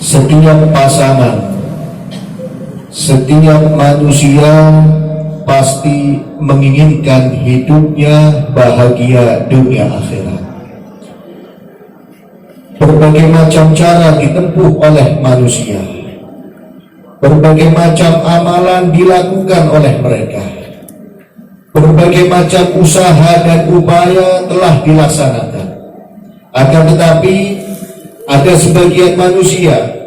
Setiap pasangan, setiap manusia pasti menginginkan hidupnya bahagia dunia akhirat. Berbagai macam cara ditempuh oleh manusia, berbagai macam amalan dilakukan oleh mereka, berbagai macam usaha dan upaya telah dilaksanakan. Akan tetapi ada sebagian manusia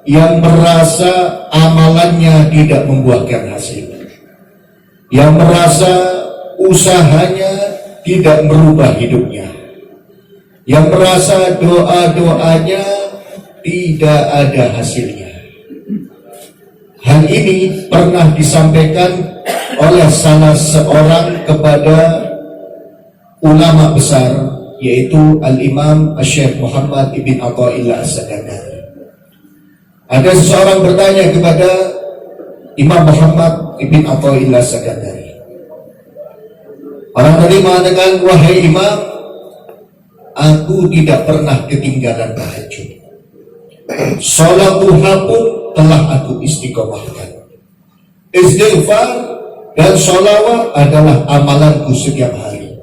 yang merasa amalannya tidak membuahkan hasil, yang merasa usahanya tidak merubah hidupnya, yang merasa doa-doanya tidak ada hasilnya. Hal ini pernah disampaikan oleh salah seorang kepada ulama besar, yaitu Al-Imam Syekh Muhammad Ibn Athaillah As-Sakandari. Ada seseorang bertanya kepada Imam Muhammad Ibn Athaillah As-Sakandari. Orang tadi mengatakan, wahai Imam, aku tidak pernah ketinggalan tahajud. Salat duha pun telah aku istiqomahkan. Istighfar dan sholawat adalah amalanku setiap hari.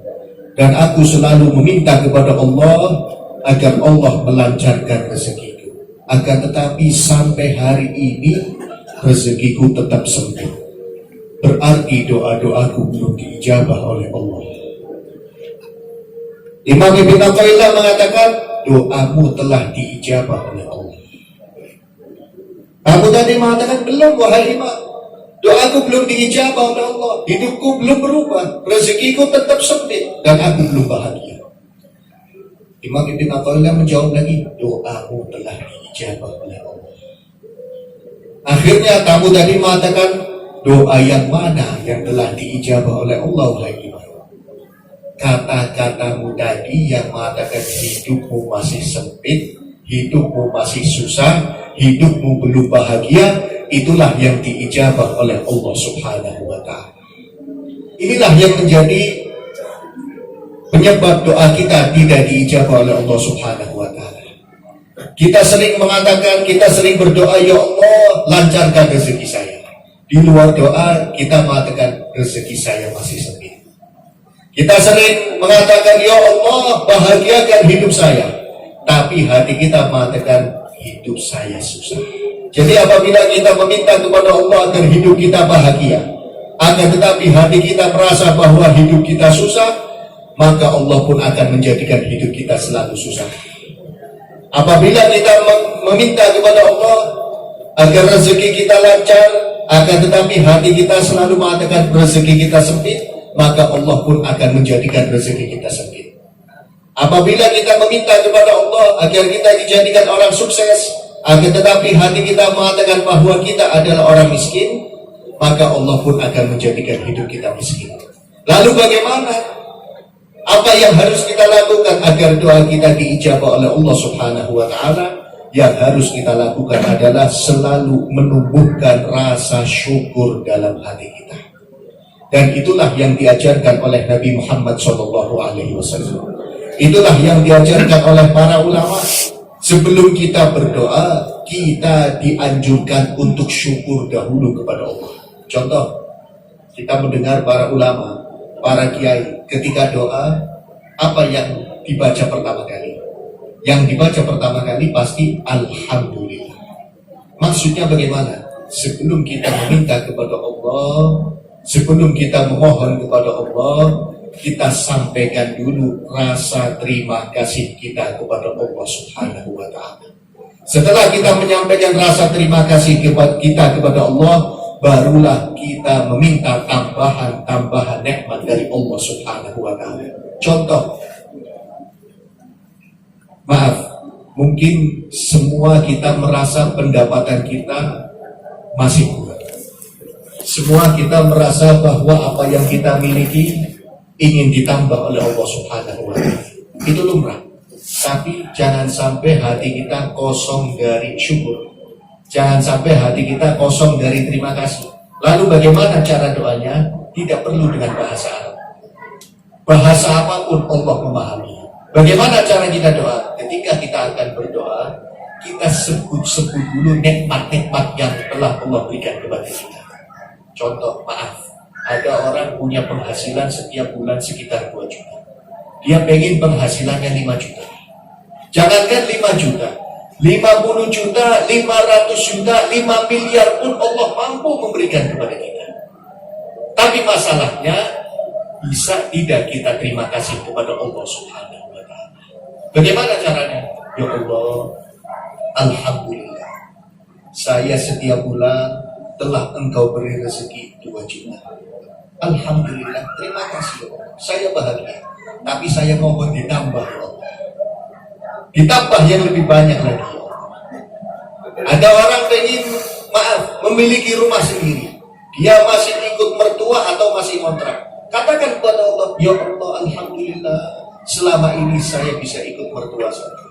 Dan aku selalu meminta kepada Allah agar Allah melancarkan rezekiku. Akan tetapi sampai hari ini rezekiku tetap sempit. Berarti doa-doaku belum diijabah oleh Allah. Imam Ibn Athaillah mengatakan, doamu telah diijabah oleh Allah. Kamu tadi mengatakan, belum wahai Imam, doaku belum diijabah oleh Allah, hidupku belum berubah, rezekiku tetap sempit, dan aku belum bahagia. Imam Ibn Athaillah menjawab lagi, doamu telah diijabah oleh Allah. Akhirnya kamu tadi mengatakan, doa yang mana yang telah diijabah oleh Allah, wahai Imam? Kata-katamu tadi yang mengatakan hidupmu masih sempit, hidupmu masih susah, hidupmu belum bahagia, itulah yang diijabah oleh Allah Subhanahu wa Ta'ala. Inilah yang menjadi penyebab doa kita tidak diijabah oleh Allah Subhanahu wa Ta'ala. Kita sering mengatakan, kita sering berdoa, ya Allah, lancarkan rezeki saya. Di luar doa, kita mengatakan rezeki saya masih sempit. Kita sering mengatakan, ya Allah, bahagiakan hidup saya. Tapi hati kita mengatakan, hidup saya susah. Jadi apabila kita meminta kepada Allah agar hidup kita bahagia, akan tetapi hati kita merasa bahwa hidup kita susah, maka Allah pun akan menjadikan hidup kita selalu susah. Apabila kita meminta kepada Allah agar rezeki kita lancar, akan tetapi hati kita selalu mengatakan rezeki kita sempit, maka Allah pun akan menjadikan rezeki kita sempit. Apabila kita meminta kepada Allah agar kita dijadikan orang sukses, akan tetapi hati kita mengatakan bahwa kita adalah orang miskin, maka Allah pun akan menjadikan hidup kita miskin. Lalu bagaimana? Apa yang harus kita lakukan agar doa kita diijabah oleh Allah Subhanahu wa Ta'ala? Yang harus kita lakukan adalah selalu menumbuhkan rasa syukur dalam hati kita. Dan itulah yang diajarkan oleh Nabi Muhammad SAW. Itulah yang diajarkan oleh para ulama. Sebelum kita berdoa, kita dianjurkan untuk syukur dahulu kepada Allah. Contoh, kita mendengar para ulama, para kiai, ketika doa, apa yang dibaca pertama kali? Yang dibaca pertama kali pasti Alhamdulillah. Maksudnya bagaimana? Sebelum kita meminta kepada Allah, sebelum kita memohon kepada Allah, kita sampaikan dulu rasa terima kasih kita kepada Allah Subhanahu wa Ta'ala. Setelah kita menyampaikan rasa terima kasih kita kepada Allah, barulah kita meminta tambahan nikmat dari Allah Subhanahu wa Ta'ala. Contoh, maaf, mungkin semua kita merasa pendapatan kita masih kurang. Semua kita merasa bahwa apa yang kita miliki ingin ditambah oleh Allah Subhanahu wa Ta'ala. Itu lumrah. Tapi jangan sampai hati kita kosong dari syukur. Jangan sampai hati kita kosong dari terima kasih. Lalu bagaimana cara doanya? Tidak perlu dengan bahasa Arab. Bahasa apapun Allah memahami. Bagaimana cara kita doa? Ketika kita akan berdoa, kita sebut-sebut dulu nikmat-nikmat yang telah Allah berikan kepada kita. Contoh, maaf, ada orang punya penghasilan setiap bulan sekitar 2 juta. Dia pengen penghasilannya 5 juta. Jangankan 5 juta, 50 juta, 500 juta, 5 miliar pun Allah mampu memberikan kepada kita. Tapi masalahnya, bisa tidak kita terima kasih kepada Allah Subhanahu wa Ta'ala? Bagaimana caranya? Ya Allah, alhamdulillah, saya setiap bulan telah Engkau beri rezeki 2 juta. Alhamdulillah, terima kasih ya Allah. Saya bahagia. Tapi saya mohon ditambah ya Allah. Ditambah yang lebih banyak lagi ya Allah. Ada orang pengen, maaf, memiliki rumah sendiri. Dia masih ikut mertua atau masih kontrak. Katakan kepada Allah, ya Allah, alhamdulillah, selama ini saya bisa ikut mertua saya.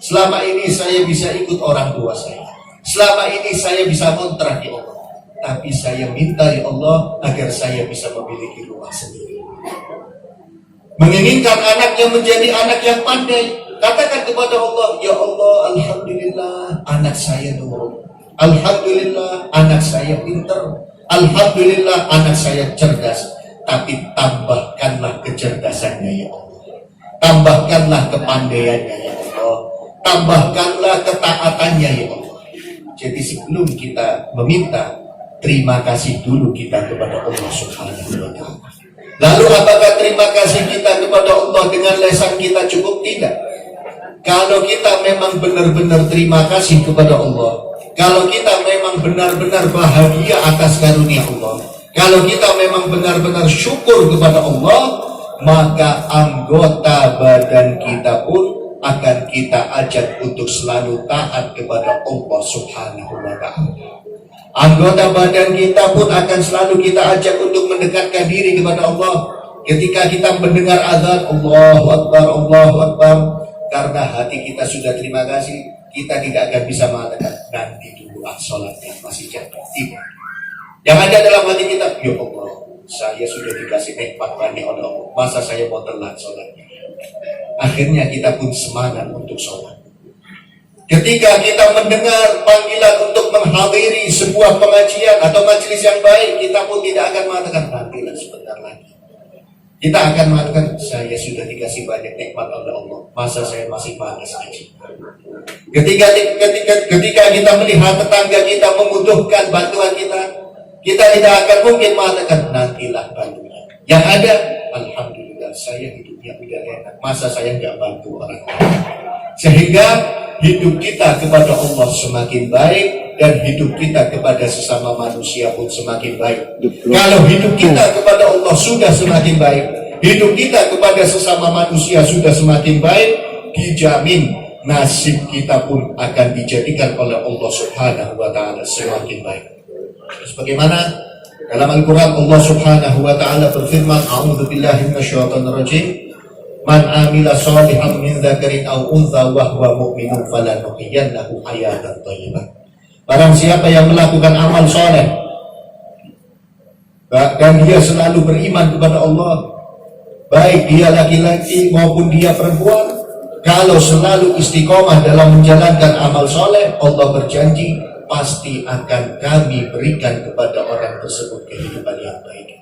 Selama ini saya bisa ikut orang tua saya. Selama ini saya bisa kontrak ya Allah. Tapi saya minta ya Allah agar saya bisa memiliki rumah sendiri. Menginginkan anaknya menjadi anak yang pandai. Katakan kepada Allah, ya Allah, alhamdulillah anak saya nurut. Alhamdulillah anak saya pintar. Alhamdulillah anak saya cerdas. Tapi tambahkanlah kecerdasannya ya Allah. Tambahkanlah kepandaiannya ya Allah. Tambahkanlah ketaatannya ya Allah. Jadi sebelum kita meminta, terima kasih dulu kita kepada Allah Subhanahu wa Ta'ala. Lalu apakah terima kasih kita kepada Allah dengan lesan kita cukup? Tidak. Kalau kita memang benar-benar terima kasih kepada Allah, kalau kita memang benar-benar bahagia atas karunia Allah, kalau kita memang benar-benar syukur kepada Allah, maka anggota badan kita pun akan kita ajak untuk selalu taat kepada Allah Subhanahu wa Ta'ala. Anggota badan kita pun akan selalu kita ajak untuk mendekatkan diri kepada Allah. Ketika kita mendengar azan, Allahu Akbar, Allahu Akbar, karena hati kita sudah terima kasih, kita tidak akan bisa mengatakan nanti dulu sholatnya masih jauh. Tidak. Yang ada dalam hati kita, ya Allah, saya sudah dikasih nikmat banyak oleh Allah, masa saya mau telat sholatnya? Akhirnya kita pun semangat untuk sholat. Ketika kita mendengar panggilan untuk menghadiri sebuah pengajian atau majelis yang baik, kita pun tidak akan mengatakan nantilah sebentar lagi. Kita akan mengatakan saya sudah dikasih banyak nikmat oleh Allah, masa saya masih malas ngaji. Ketika kita melihat tetangga kita membutuhkan bantuan kita tidak akan mungkin mengatakan nantilah bantuan. Yang ada, alhamdulillah saya hidupnya udah enak, masa saya nggak bantu orang lain. Sehingga hidup kita kepada Allah semakin baik dan hidup kita kepada sesama manusia pun semakin baik. Kalau hidup kita kepada Allah sudah semakin baik, hidup kita kepada sesama manusia sudah semakin baik, dijamin nasib kita pun akan dijadikan oleh Allah Subhanahu wa Ta'ala semakin baik. Sebagaimana dalam Al-Quran Allah Subhanahu wa Ta'ala berfirman, a'udzubillahi minasyaitonirrajim, man amila sholihan min dzakarin aw untha wa huwa mu'minun falanuhyiyannahu hayatan thayyibah. Barang siapa yang melakukan amal soleh dan dia selalu beriman kepada Allah, baik dia laki-laki maupun dia perempuan, kalau selalu istiqomah dalam menjalankan amal soleh, Allah berjanji pasti akan kami berikan kepada orang tersebut kehidupan yang baik.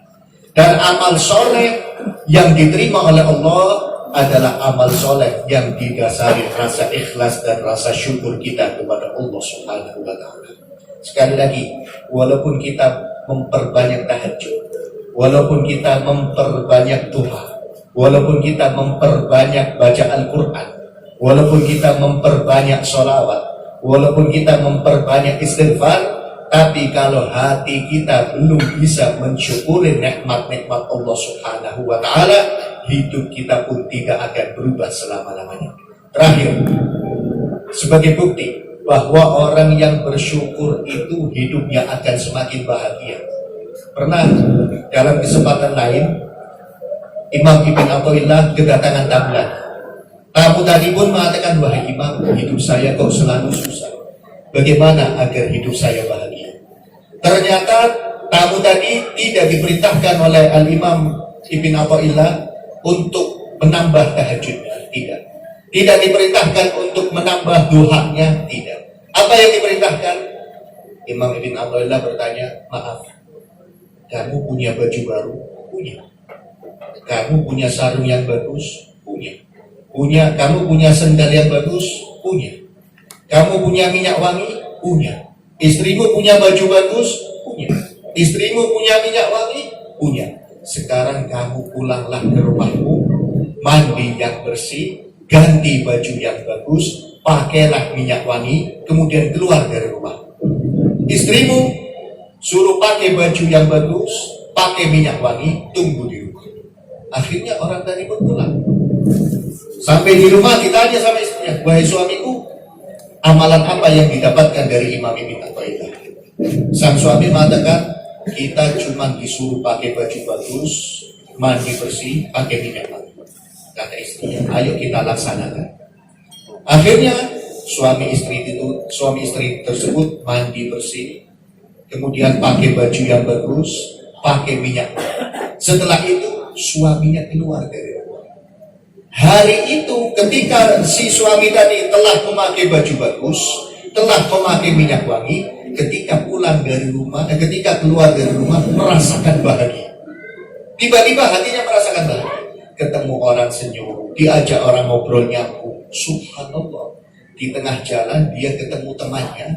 Dan amal soleh yang diterima oleh Allah adalah amal soleh yang didasari rasa ikhlas dan rasa syukur kita kepada Allah Subhanahu wa Ta'ala. Sekali lagi, walaupun kita memperbanyak tahajud, walaupun kita memperbanyak duha, walaupun kita memperbanyak baca Al-Quran, walaupun kita memperbanyak sholawat, walaupun kita memperbanyak istighfar, tapi kalau hati kita belum bisa mensyukuri nikmat-nikmat Allah Subhanahu wa Ta'ala, hidup kita pun tidak akan berubah selama-lamanya. Terakhir, sebagai bukti bahwa orang yang bersyukur itu hidupnya akan semakin bahagia. Pernah dalam kesempatan lain, Imam Ibn Athaillah kedatangan tamu. Tamu tadi pun mengatakan, wahai Imam, hidup saya kok selalu susah. Bagaimana agar hidup saya bahagia? Ternyata tamu tadi tidak diperintahkan oleh Al-Imam Ibn Athaillah untuk menambah tahajudnya, tidak. Tidak diperintahkan untuk menambah duhanya, tidak. Apa yang diperintahkan? Imam Ibn Athaillah bertanya, maaf, kamu punya baju baru? Punya. Kamu punya sarung yang bagus? Punya. Kamu punya sendal yang bagus? Punya. Kamu punya minyak wangi? Punya. Istrimu punya baju bagus? Punya. Istrimu punya minyak wangi? Punya. Sekarang kamu pulanglah ke rumahmu, mandi yang bersih, ganti baju yang bagus, pakailah minyak wangi, kemudian keluar dari rumah. Istrimu suruh pakai baju yang bagus, pakai minyak wangi, tunggu di rumah. Akhirnya orang tadi pun pulang. Sampai di rumah ditanya sama istrinya, wahai suamiku, amalan apa yang didapatkan dari Imam Ibn Athaillah? Sang suami mengatakan, kita cuma disuruh pakai baju bagus, mandi bersih, pakai minyak wangi. Kata istrinya, ayo kita laksanakan. Akhirnya suami istri tersebut mandi bersih, kemudian pakai baju yang bagus, pakai minyak wangi. Setelah itu suaminya keluar dari rumah. Hari itu ketika si suami tadi telah memakai baju bagus, telah memakai minyak wangi, ketika pulang dari rumah, ketika keluar dari rumah merasakan bahagia. Tiba-tiba hatinya merasakan bahagia. Ketemu orang senyum, diajak orang ngobrol nyambung. Subhanallah. Di tengah jalan dia ketemu temannya.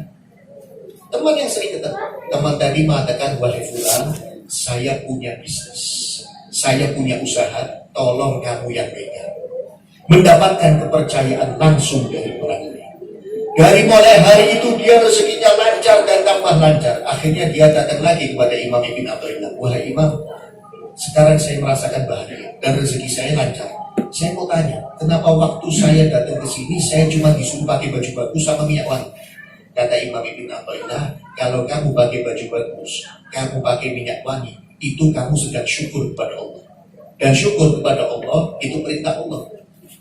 Teman yang sering ketemu. Teman tadi mengatakan, wahai fulan, saya punya bisnis, saya punya usaha, tolong kamu yang pegang. Mendapatkan kepercayaan langsung dari orang lain. Dari mulai hari itu dia rezekinya lancar dan tambah lancar. Akhirnya dia datang lagi kepada Imam Ibn Athaillah. Wahai Imam, sekarang saya merasakan bahagia dan rezeki saya lancar. Saya mau tanya, kenapa waktu saya datang ke sini saya cuma disuruh pakai baju bagus sama minyak wangi? Kata Imam Ibn Athaillah, kalau kamu pakai baju bagus, kamu pakai minyak wangi, itu kamu sedang syukur kepada Allah. Dan syukur kepada Allah itu perintah Allah.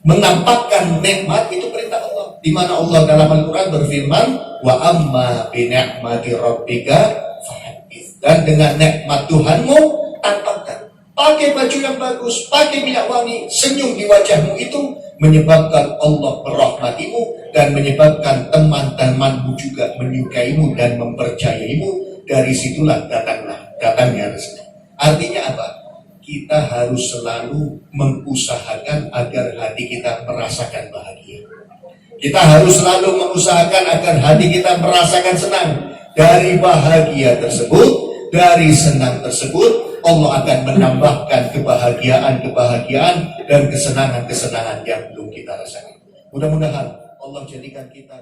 Menampakkan nikmat itu perintah Allah. Di mana Allah dalam Al-Quran berfirman, wa amma bi ni'mati rabbika fahaddits. Dan dengan nikmat Tuhanmu tampakkan. Pakai baju yang bagus, pakai minyak wangi, senyum di wajahmu, itu menyebabkan Allah merahmatimu dan menyebabkan teman-temanmu juga menyukaimu dan mempercayaimu. Dari situlah datangnya rezeki. Artinya apa? Kita harus selalu mengusahakan agar hati kita merasakan bahagia. Kita harus selalu mengusahakan agar hati kita merasakan senang. Dari bahagia tersebut, dari senang tersebut, Allah akan menambahkan kebahagiaan dan kesenangan yang belum kita rasakan. Mudah-mudahan Allah jadikan kita